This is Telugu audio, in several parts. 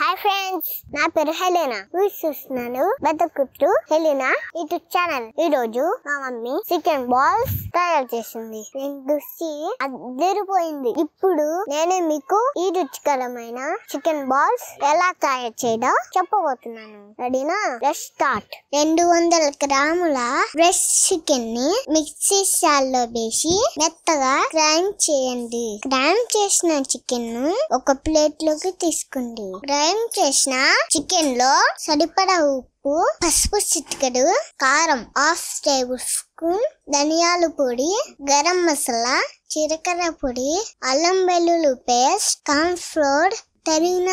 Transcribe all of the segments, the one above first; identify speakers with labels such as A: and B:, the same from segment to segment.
A: హాయ్ ఫ్రెండ్స్, నా పేరు హెలీనా. మీరు చూస్తున్నాను బతుకుతూ హెలీనా యూట్యూబ్ ఛానల్. ఈ రోజు మా మమ్మీ చికెన్ బాల్స్ తయారు చేసింది. నేను చూసి అదిరిపోయింది. ఇప్పుడు నేను మీకు ఈ రుచికరమైన చికెన్ బాల్స్ ఎలా తయారు చేయడో చెప్పబోతున్నాను. రెడీనా? Let's start. 200 గ్రాముల ఫ్రెష్ చికెన్ ని మిక్సీ జార్లో వేసి మెత్తగా గ్రైండ్ చేయండి. గ్రైండ్ చేసిన చికెన్ ను ఒక ప్లేట్ లోకి తీసుకోండి. గ్రైండ్ చేసిన చికెన్ లో సరిపడా ఉప్పు, పసుపు చిటికెడు, కారం హాఫ్ టేబుల్ స్పూన్, ధనియాల పొడి, గరం మసాలా, జీలకర్ర పొడి, అల్లం వెల్లుల్లి పేస్ట్, కార్న్ ఫ్లోర్, తరిగిన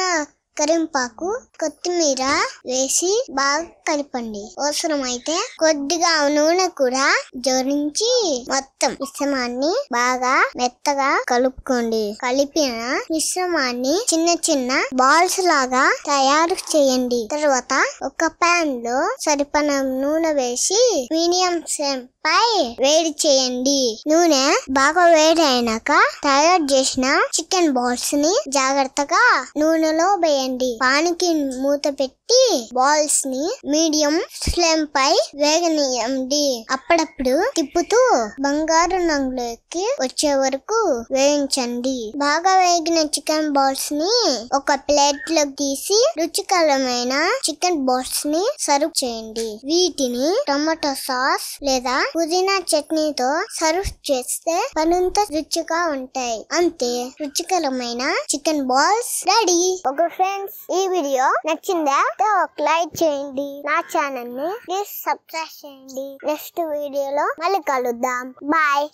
A: కరింపాకు, కొత్తిమీర వేసి బాగా కలపండి. అవసరమైతే కొద్దిగా నూనె కూడా జోడించి మొత్తం మిశ్రమాన్ని బాగా మెత్తగా కలుపుకోండి. కలిపిన మిశ్రమాన్ని చిన్న చిన్న బాల్స్ లాగా తయారు చేయండి. తర్వాత ఒక పాన్ లో సరిపడా నూనె వేసి మీడియం ఫ్లేమ్ పై వేడి చేయండి. నూనె బాగా వేడి అయినాక తయారు చేసిన చికెన్ బాల్స్ ని జాగ్రత్తగా నూనెలో వేయండి. పానికి మూత పెట్టి బాల్స్ ని మీడియం ఫ్లేమ్ పై వేగనీయండి. అప్పుడప్పుడు తిప్పుతూ బంగారు రంగులోకి వచ్చే వరకు వేయించండి. బాగా వేగిన చికెన్ బాల్స్ ని ఒక ప్లేట్ లో తీసి రుచికరమైన చికెన్ బాల్స్ ని సర్వ్ చేయండి. వీటిని టొమాటో సాస్ లేదా పుదీనా చట్నీతో సర్వ్ చేస్తే మరింత రుచిగా ఉంటాయి. అంతే, రుచికరమైన chicken balls ready. Okay friends, ఈ వీడియో నచ్చిందా? ఒక లైక్ చేయండి. నా ఛానల్ ని ప్లీజ్ సబ్స్క్రైబ్ చేయండి. నెక్స్ట్ వీడియోలో మళ్ళీ కలుద్దాం. బాయ్.